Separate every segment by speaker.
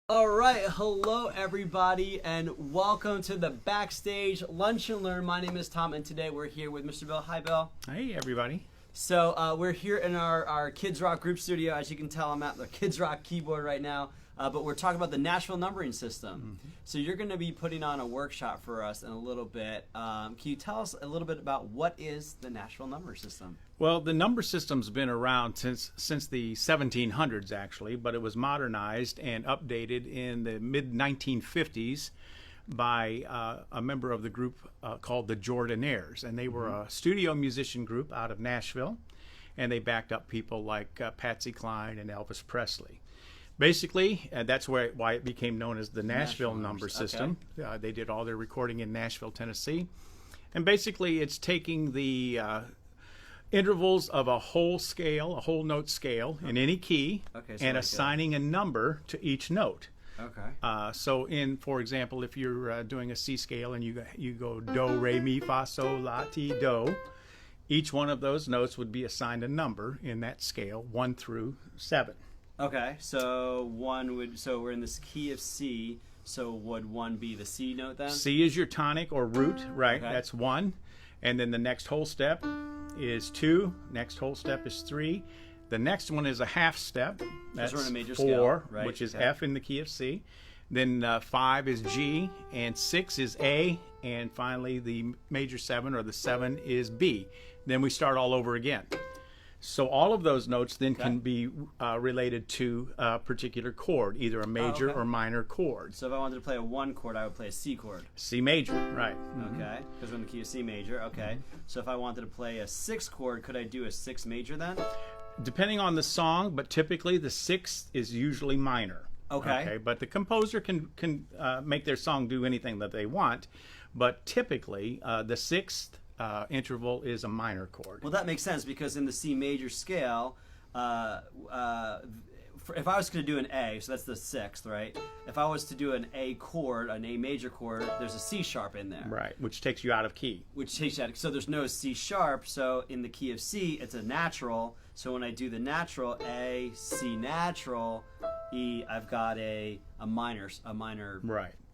Speaker 1: All right, hello everybody, and welcome to the Backstage Lunch and Learn. My name is Tom, and today we're here with Mr. Bill. Hi, Bill.
Speaker 2: Hey, everybody.
Speaker 1: So we're here in our Kids Rock group studio. As you can tell, I'm at the Kids Rock keyboard right now, but we're talking about the Nashville Numbering System. Mm-hmm. So you're going to be putting on a workshop for us in a little bit. Can you tell us a little bit about what is the Nashville Numbering System?
Speaker 2: Well, the number system's been around since the 1700s, actually, but it was modernized and updated in the mid-1950s by a member of the group called the Jordanaires. And they were a studio musician group out of Nashville, and they backed up people like Patsy Cline and Elvis Presley. Basically, that's why it became known as the Nashville Number System. Okay. They did all their recording in Nashville, Tennessee. And basically, it's taking the intervals of a whole note scale in any key, and assigning a number to each note.
Speaker 1: Okay.
Speaker 2: So for example, if you're doing a C scale and you go do, re, mi, fa, sol, la, ti, do, each one of those notes would be assigned a number in that scale, 1 through 7.
Speaker 1: Okay, so we're in this key of C, so would 1 be the C note then?
Speaker 2: C is your tonic or root, right?
Speaker 1: Okay.
Speaker 2: That's 1. And then the next whole step is 2. Next whole step is 3. The next one is a half step. That's
Speaker 1: we're in a major
Speaker 2: 4,
Speaker 1: scale, right?
Speaker 2: Which is F in the key of C. Then 5 is G, and 6 is A, and finally the major 7 or the 7 is B. Then we start all over again. So all of those notes then can be related to a particular chord, either a major or minor chord.
Speaker 1: So if I wanted to play a 1 chord, I would play a C chord.
Speaker 2: C major, right.
Speaker 1: Okay, because we're in the key of C major. Okay, so if I wanted to play a 6 chord, could I do a 6 major then?
Speaker 2: Depending on the song, but typically the 6th is usually minor.
Speaker 1: Okay.
Speaker 2: But the composer can make their song do anything that they want, but typically the 6th interval is a minor chord.
Speaker 1: Well, that makes sense because in the C major scale, if I was going to do an A, so that's the 6th, right? If I was to do an A chord, an A major chord, there's a C sharp in there.
Speaker 2: Right, which takes you out of key.
Speaker 1: So there's no C sharp, so in the key of C, it's a natural. So when I do the natural, A, C natural, E, I've got a minor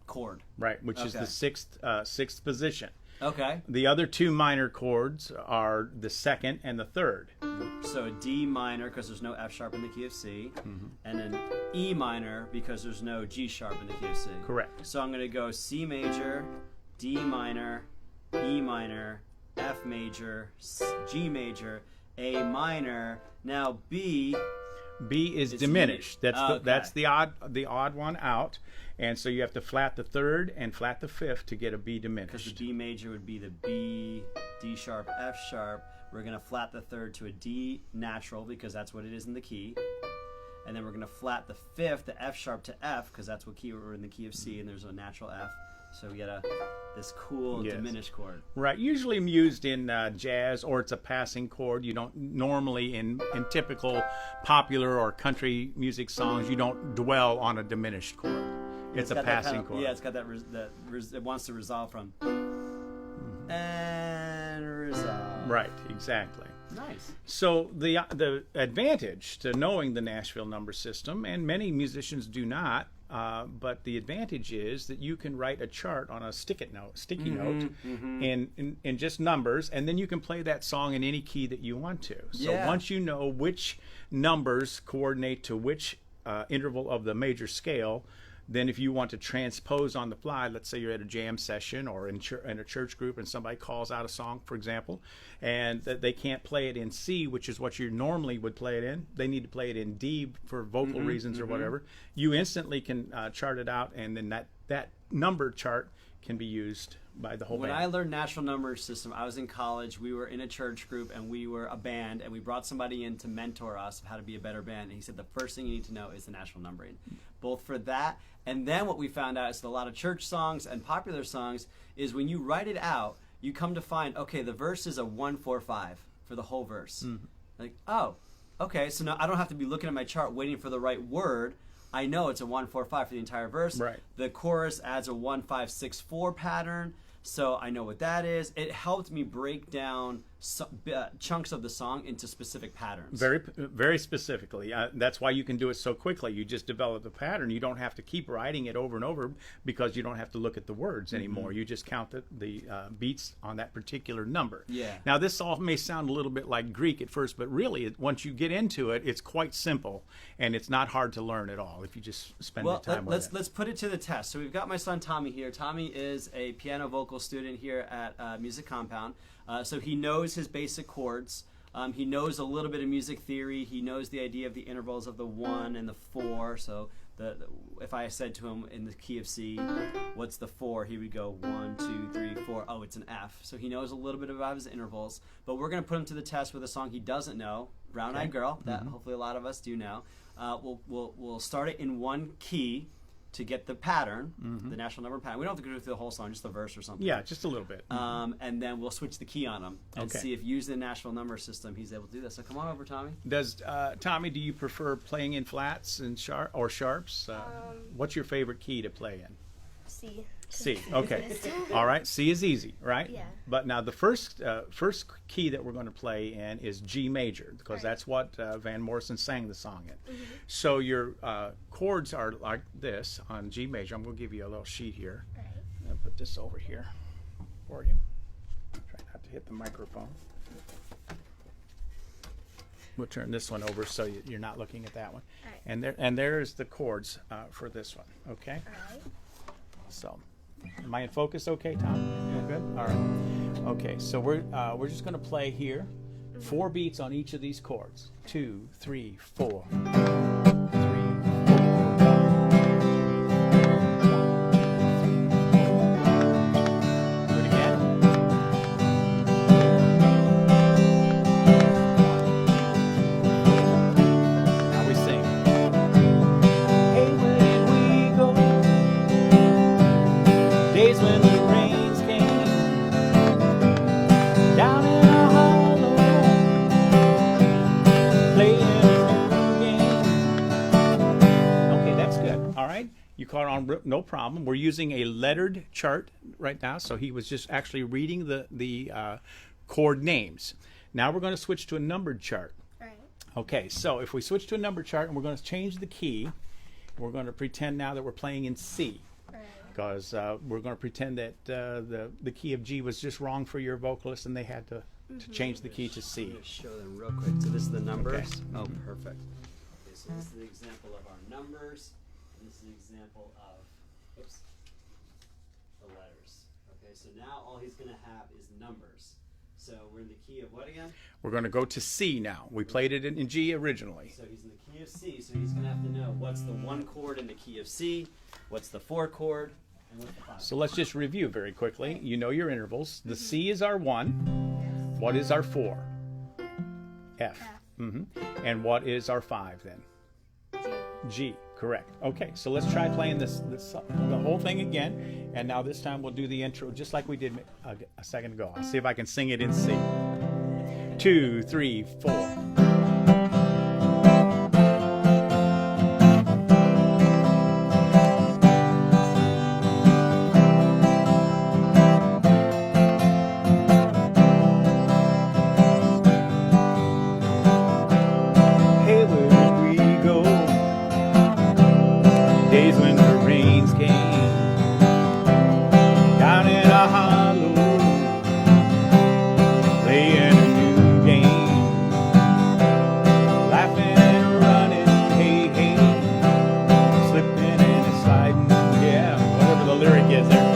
Speaker 1: chord.
Speaker 2: Right, which is the 6th position.
Speaker 1: Okay.
Speaker 2: The other 2 minor chords are the 2nd and the 3rd.
Speaker 1: So a D minor because there's no F sharp in the key of C, and an E minor because there's no G sharp in the key of C.
Speaker 2: Correct.
Speaker 1: So I'm going to go C major, D minor, E minor, F major, G major, A minor. Now B
Speaker 2: is diminished. That's the odd one out. And so you have to flat the 3rd and flat the 5th to get a B diminished.
Speaker 1: Because the B major would be the B, D sharp, F sharp. We're going to flat the 3rd to a D natural because that's what it is in the key. And then we're going to flat the 5th, the F sharp to F because that's what key we're in the key of C and there's a natural F. So we get this cool diminished chord.
Speaker 2: Right, usually used in jazz or it's a passing chord. You don't normally in typical popular or country music songs, you don't dwell on a diminished chord. It's a passing chord.
Speaker 1: Yeah, it's got that it wants to resolve from. And resolve.
Speaker 2: Right, exactly.
Speaker 1: Nice.
Speaker 2: So the advantage to knowing the Nashville number system, and many musicians do not, but the advantage is that you can write a chart on a sticky note in just numbers, and then you can play that song in any key that you want to. So once you know which numbers coordinate to which interval of the major scale, then if you want to transpose on the fly, let's say you're at a jam session or in a church group and somebody calls out a song, for example, and they can't play it in C, which is what you normally would play it in. They need to play it in D for vocal reasons or whatever. You instantly can chart it out, and then that number chart can be used by the whole band.
Speaker 1: When I learned Nashville Numbering System, I was in college. We were in a church group, and we were a band, and we brought somebody in to mentor us of how to be a better band. And he said the first thing you need to know is the Nashville Numbering, both for that, and then what we found out is that a lot of church songs and popular songs is when you write it out, you come to find, okay, the verse is a 1-4-5 for the whole verse. Like, oh, okay, so now I don't have to be looking at my chart waiting for the right word. I know it's a 1-4-5 for the entire verse.
Speaker 2: Right.
Speaker 1: The chorus adds a 1-5-6-4 pattern, so I know what that is. It helped me break down chunks of the song into specific patterns.
Speaker 2: Very specifically. That's why you can do it so quickly. You just develop the pattern. You don't have to keep writing it over and over because you don't have to look at the words anymore. You just count the beats on that particular number.
Speaker 1: Yeah.
Speaker 2: Now, this all may sound a little bit like Greek at first, but really, once you get into it, it's quite simple, and it's not hard to learn at all if you just spend the time with it.
Speaker 1: Let's put it to the test. So we've got my son Tommy here. Tommy is a piano vocal student here at Music Compound. So he knows his basic chords. He knows a little bit of music theory. He knows the idea of the intervals of the 1 and the 4. So if I said to him in the key of C, what's the 4? He would go 1, 2, 3, 4. Oh, it's an F. So he knows a little bit about his intervals. But we're going to put him to the test with a song he doesn't know, Brown Eyed Girl, that hopefully a lot of us do know. We'll start it in one key to get the pattern, the national number pattern. We don't have to go through the whole song, just the verse or something.
Speaker 2: Yeah, just a little bit.
Speaker 1: And then we'll switch the key on him and see if using the national number system he's able to do this. So come on over, Tommy.
Speaker 2: Tommy, do you prefer playing in flats and sharps? What's your favorite key to play in?
Speaker 3: C.
Speaker 2: C. Okay. All right. C is easy, right?
Speaker 3: Yeah.
Speaker 2: But now the first key that we're going to play in is G major, because that's what Van Morrison sang the song in. So your chords are like this on G major. I'm going to give you a little sheet here.
Speaker 3: Right.
Speaker 2: I'll put this over here for you. Try not to hit the microphone. We'll turn this one over so you're not looking at that one.
Speaker 3: Right.
Speaker 2: And there's the chords for this one. Okay.
Speaker 3: All right.
Speaker 2: So, am I in focus? Okay, Tom. Feel good? All right. Okay. So we're just going to play here, 4 beats on each of these chords. 2, 3, 4. 3, 4. Do it again. Now we sing. Hey, where did we go? Days when the rains came down in a hollow, playing a new game. Okay, that's good. All right, you caught on, no problem. We're using a lettered chart right now, so he was just actually reading the chord names. Now we're going to switch to a numbered chart.
Speaker 3: Right.
Speaker 2: Okay, so if we switch to a numbered chart and we're going to change the key, we're going to pretend now that we're playing in C.
Speaker 3: Right.
Speaker 2: Because we're going to pretend that the key of G was just wrong for your vocalist, and they had to change the key to
Speaker 1: I'm
Speaker 2: C.
Speaker 1: going to show them real quick. So this is the numbers.
Speaker 2: Okay.
Speaker 1: Oh, perfect. Okay, so this is the example of our numbers. And this is an example of, the letters. Okay, so now all he's going to have is numbers. So we're in the key of what again?
Speaker 2: We're going to go to C now. We played it in G originally.
Speaker 1: So he's in the key of C, so he's going to have to know what's the 1 chord in the key of C, what's the 4 chord, and what's the 5
Speaker 2: So let's just review very quickly. You know your intervals. The C is our 1. What is our 4? F. And what is our 5 then? G. Correct. Okay, so let's try playing the whole thing again, and now this time we'll do the intro just like we did a second ago. I'll see if I can sing it in C. 2, 3, 4. Days when the rains came down in a hollow, playing a new game, laughing and running, hey, hey, slipping and sliding, yeah, whatever the lyric is there.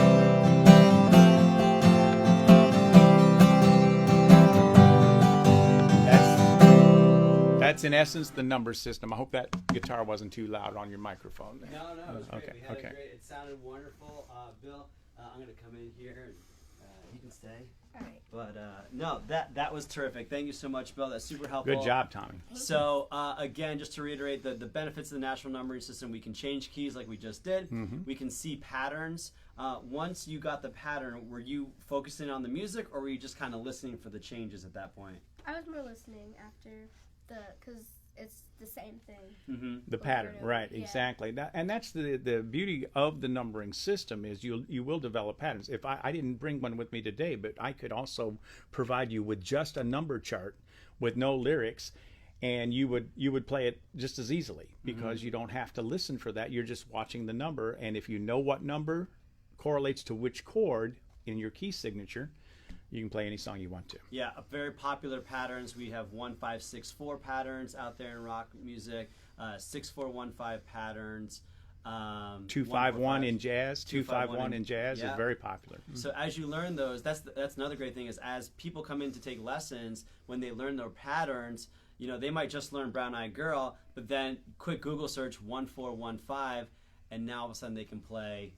Speaker 2: That's in essence the number system. I hope that guitar wasn't too loud on your microphone there.
Speaker 1: No, it was great.
Speaker 2: Okay,
Speaker 1: We had
Speaker 2: okay.
Speaker 1: a great. It sounded wonderful. Bill, I'm going to come in here and you can stay.
Speaker 3: All right.
Speaker 1: But no, that was terrific. Thank you so much, Bill. That's super helpful.
Speaker 2: Good job, Tommy.
Speaker 1: So again, just to reiterate, the benefits of the national numbering system, we can change keys like we just did. We can see patterns. Once you got the pattern, were you focusing on the music, or were you just kind of listening for the changes at that point?
Speaker 3: I was more listening after because it's the same thing.
Speaker 1: Mm-hmm.
Speaker 2: The pattern, right?
Speaker 3: Yeah.
Speaker 2: Exactly. And that's the beauty of the numbering system is you will develop patterns. If I didn't bring one with me today, but I could also provide you with just a number chart with no lyrics, and you would play it just as easily because you don't have to listen for that. You're just watching the number, and if you know what number correlates to which chord in your key signature, you can play any song you want to.
Speaker 1: Yeah, very popular patterns. We have 1-5-6-4 patterns out there in rock music, 6-4-1-5 patterns.
Speaker 2: 2-5-1 in jazz. 2-5-1 in jazz is very popular.
Speaker 1: So as you learn those, that's another great thing is as people come in to take lessons, when they learn their patterns, you know, they might just learn Brown Eyed Girl, but then quick Google search 1-4-1-5, and now all of a sudden they can play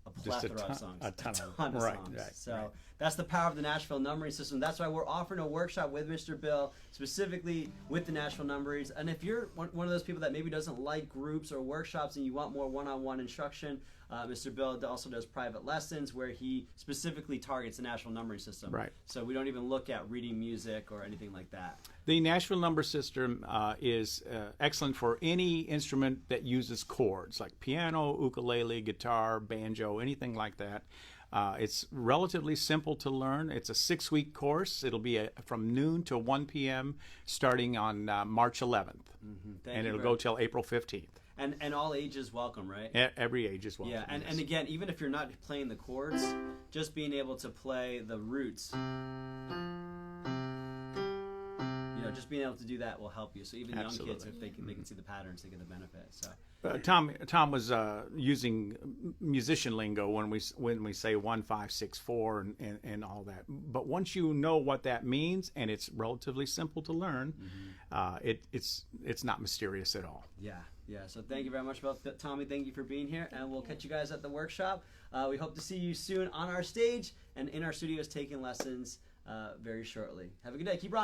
Speaker 1: a plethora of songs.
Speaker 2: A ton of
Speaker 1: songs.
Speaker 2: Right.
Speaker 1: So that's the power of the Nashville Numbering System. That's why we're offering a workshop with Mr. Bill, specifically with the Nashville Numberings. And if you're one of those people that maybe doesn't like groups or workshops and you want more one-on-one instruction, Mr. Bill also does private lessons where he specifically targets the Nashville Numbering System.
Speaker 2: Right.
Speaker 1: So we don't even look at reading music or anything like that.
Speaker 2: The Nashville number system is excellent for any instrument that uses chords, like piano, ukulele, guitar, banjo, anything like that. It's relatively simple to learn. It's a 6-week course. It'll be from noon to 1 p.m. starting on March 11th. And it'll go till April 15th.
Speaker 1: And all ages welcome, right?
Speaker 2: Every age is welcome.
Speaker 1: Yeah, and again, even if you're not playing the chords, just being able to play the roots, just being able to do that will help you. So even young kids, if they can see the patterns, they get the benefit. So
Speaker 2: Tom was using musician lingo when we say 1-5-6-4 and all that. But once you know what that means, and it's relatively simple to learn, it's not mysterious at all.
Speaker 1: Yeah. So thank you very much, Tommy. Thank you for being here, and we'll catch you guys at the workshop. We hope to see you soon on our stage and in our studios taking lessons very shortly. Have a good day. Keep rocking.